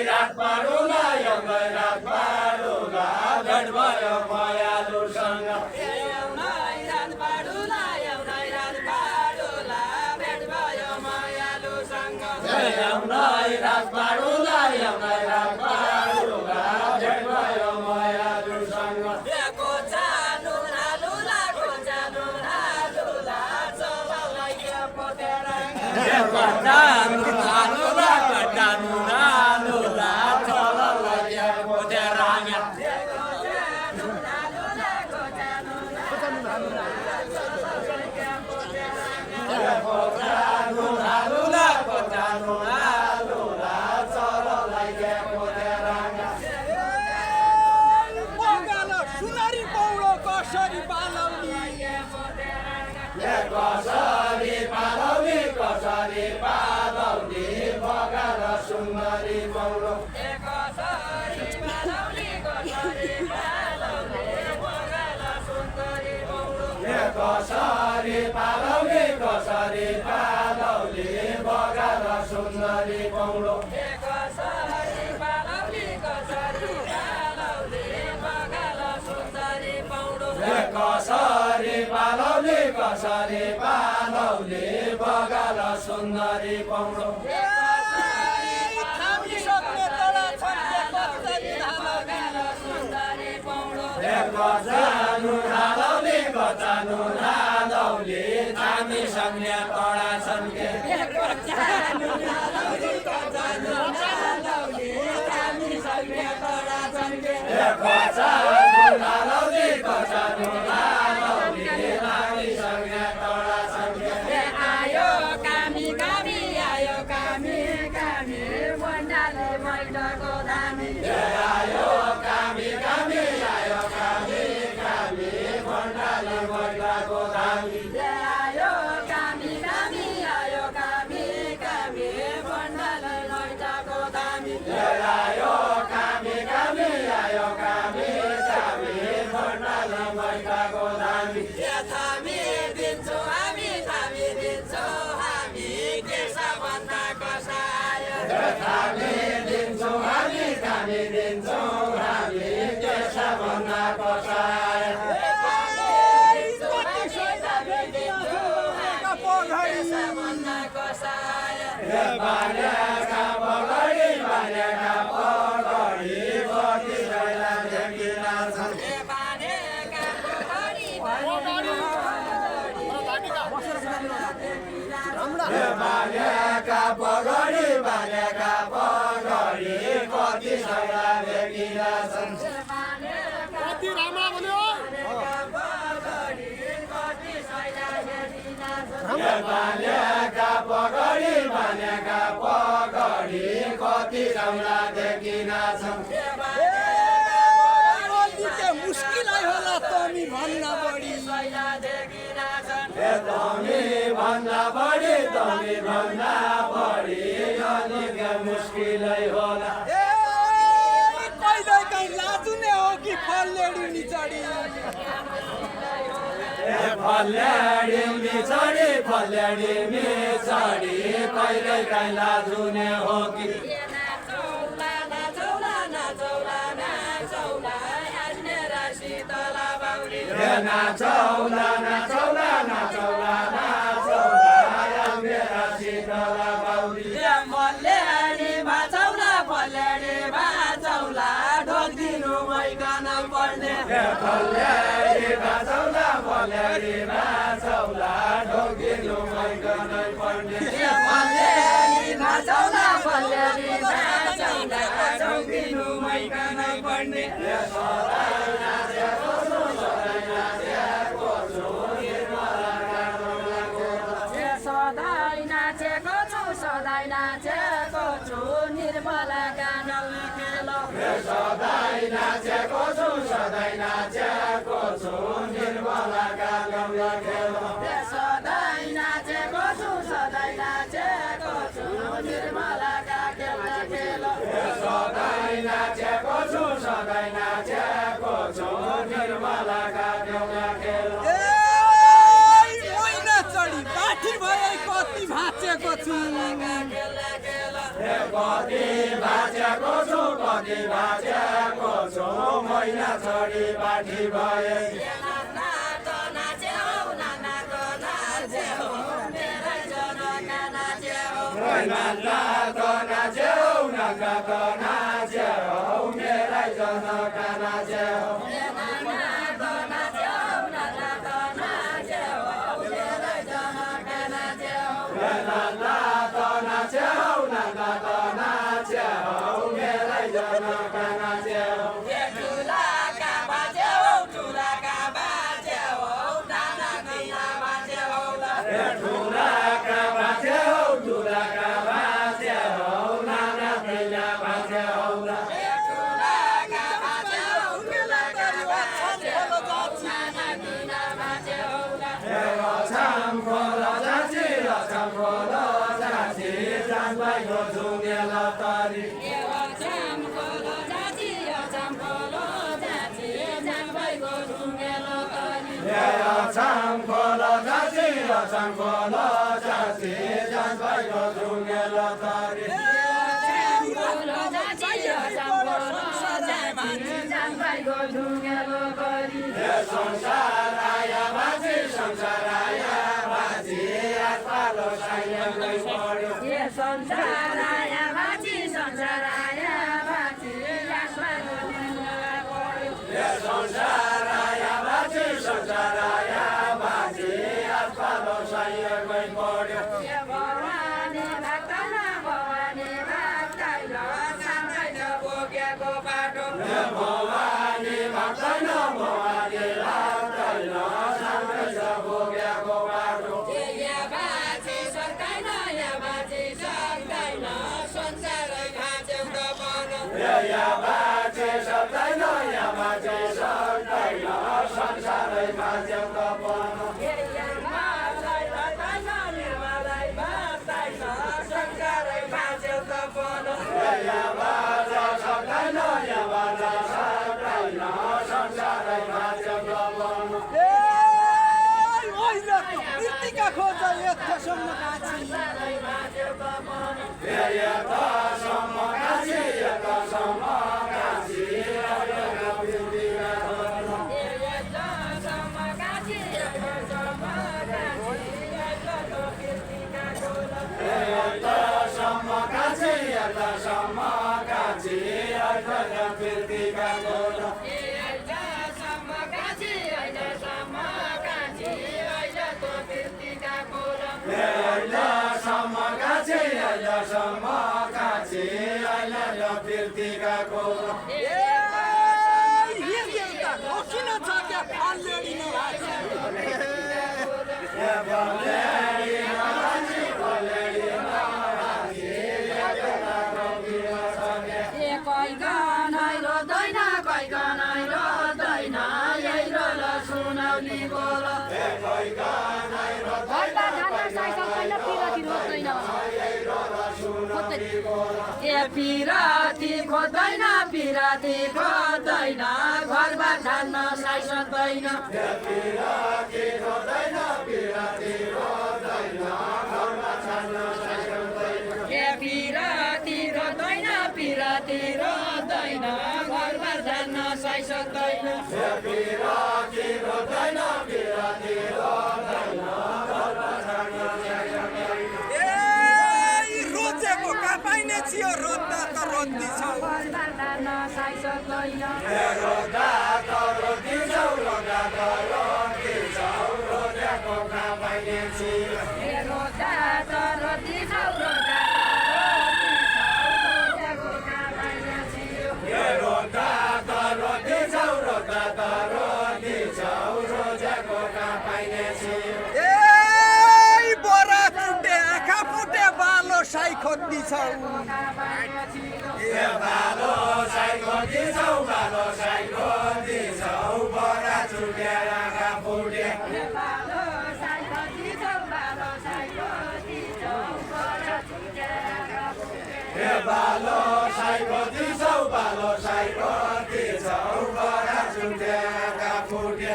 रात पाडुला एउटै रात पाडुला भेट भयो मायालुसँग एउटै रात पाडुला एउटै रात पाडुला भेट भयो मायालुसँग एउटै रात पाडुला एउटै रात पाडुला भेट भयो मायालुसँग कसरी पालौली बगाल सुन्दरी पौलो कसरी पालौली कसरी पालौली बगाल सुन्दरी पौलो कसरी पालौली कसरी पालौली बगाल सुन्दरी पौलो कसरी पालौली कसरी पालौली बगाल सुन्दरी पौलो कसरी पालौली कसरी पालौली बगाल सुन्दरी पौलो जानु नालौली थामी संज्ञा तडा छन्के नालौली कचानु नालौली थामी संज्ञा तडा छन्के आयो कामी कामी आयो कामी कामी मण्डले मैडको धामी आयो कामी कामी आयो कामी कामी मण्डले मैडको धामी आयो कामी कामी आयो कामी कामी मण्डले मैडको धामी आयो कामी कामी आयो कामी कामी मण्डले मैडको धामी थामी दिन्छौँ हामी थामी दिन्छौँ हामी केसा भन्दा कसाय थामी दिन्छौँ हामी थामी दिन्छौँ हामी केसा भन्दा कसाय बाल्याका पगडी बाल्याका पगडी कति छैला देखिला छन् बाल्याका पगडी बाल्याका पगडी कति छैला देखिला छन् कति राम्रा भन्यो बाल्याका पगडी बाल्याका पगडी कति राम्रा देखिला छन् मुस्किलै होला तमी भन्दा बढी तमी भन्दा बढी तमी भन्दा बढी अलिक मुस्किलै होला कहिले कहीँ लाजुने हो कि फल्लेडी निचडी फल्याडी मिचडी फल्याडी मिचडी कहिले काहीँ लाजुने हो कि नाचौला नाचौला नाचौला नाचौला मेरा शीतला बाउली फल्याडी भाचौला फल्याडी भाचौला ढोकिदिनु मैकन पर्ने फल्याडी भाचौला फल्याडी भाचौला ढोकिदिनु मैकन पर्ने फल्याडी भाचौला फल्याडी भाचौला ढोकिदिनु मैकन पर्ने सधैँ नाचेको छु निर्मला गान लेखेलो सधैँ नाचेको छु सधैँ नाचेको छु निर्मला गान लेखेलो सधैँ नाचेको छु सधैँ नाचेको छु निर्मला गान लेखेलो सधैँ नाचेको छु सधैँ नाचेको छु निर्मला गान लेखेलो कति भाँचेको छु कति भाँचेको नदी भाँचेको छु मैना छोडी बाठी भए नानाको नाच्यौ नानाको नाच्यौ मेरै जनका नाच्यौ नानाको नाच्यौ नानाको नाच्यौ मेरै जनका नाच्यौ नानाको नाच्यौ नानाको नाच्यौ मेरै जनका नाच्यौ नानाको नाच्यौ नानाको नाच्यौ मेरै जनका नाच्यौ ठुलाका बाच्यौ ठुलाका बाच्यौ नाना दिना बाच्यौ ठुलाका बाँच्यौ ठुलाका बाँच्यौ नाना दिना बाँच्यौ ठुलाका बाच्यौ ठुलाका बाच्यौ नाना दिना बाच्यौ छाम खोला जाँची छाम खोला जाँची जान्बाइको झुङ्गेल तरी छाम खोलो जाची छाम खोलो जाची जान्बाइको ढुङ्गेलो तरी छाम खोला जाँची छाम खोला जाँची जान्बाइको झुङ्गेल तरी छाम खोलो जाची छाम खोलो जाची जान्बाइको ढुङ्गेलो तरी संसार आया बाजी संसार आया बाजी आत्मालो साइलेन्टै पढ्यो ए संसार आया बाची संसार आया बाची आस्माको ढुङ्गा पढ्यो संसार आया बाजी संसार आया बाजी आत्मालो साइलेन्टै पढ्यो भवानी भक्तन भवानी भक्तैन साङ्गैन बोकेको बाटो भवानी भक्तैन भवानी भक्तैन सँगै छ भोगेको बाटो या बाजे सक्दैन या बाजे सक्दैन संसारै भाँच्यौ त बन या बाजे सक्दैन या बाजे सक्दैन संसारै बाँच्यौ त बन या मलाई सक्दैन या मलाई सक्दैन संसारै भाँच्यौ त बन या बाजा सक्दैन या बाजा सक्दैन संसारै बाँच्यौ त बन मृत्तिका खोज यथासम्म काँची संसारै भाँच्यौ त बन यतासम्म काँची यतासम्म काँची अहिलेका बिर्तिका खोज्न। यतासम्म काँची यतासम्म काँची यताको बिर्तिका खोल यतासम्म काँची यतासम्म काँची अहिलेका बिर्तिका खोज्न। यतासम्म काँची यतासम्म काँची यताको बिर्तिका खोल अहिलेसम्म काँची अहिलेसम्म काँची अहिलेका बिर्तिका खोज्न। किन छ क्या अलरेडी कोही गनाइ रोदैन कोही गनाइ रोदैन यही रोल सुनौली बोल ए पिराती खोज्दैन पिराती खोज्दैन घरबार छान्न साई सक्दैन पिराती खोज्दैन पिराती खोज्दैन घरमा छान्न सक्दैन। ए पिराती रोज्दैन पिराती रोज्दैन घरबार छान्न साई सक्दैन पिराती खोज्दैन पिराती खोज्दैन घरमा छान्न सक्दैन। रोजेको कहाँ पाइने थियो रोज्दा त रोज्दैछौ घरबार छान्न साई सक्दैन रोज्दा त रोज्दिन्छौ रोज्दा त रोज्दिन्छौ रोजेको कहाँ पाइने थियो रोज्दा त रोज्दिन्छौ रोज्दा रोज्दा त रोज्दिन्छौ रोज्दा त रोज्दिन्छौ रोजेको कहाँ पाइने थियो बोरा फुटे आँखा फुटे बालो साई खोज्दैछौ बालो साई खोज्दिन्छौ बालो साई खोज्दिन्छौ बरा छुट्याएर आँखा फुटे बालो साई खोज्दिन्छौ बालो साई खोज्दिन्छौ बरा छुट्याएर बालो साई खोज्दिन्छौ बालो साई खोज्दिन्छौ बरा छुट्याएर आँखा फुटे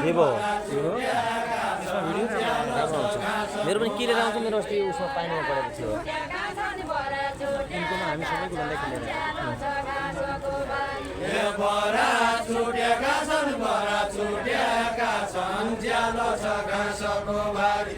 Vivo. त्यसमा भिडियो राम्रो हुन्छ मेरो पनि के लिएर आउँछ मेरो अस्ति उसमा पानीमा परेको थियो उनकोमा हामी सबै कुरा लेखेर बरा छुटेका छन् ज्यालो छ घाँसको बारी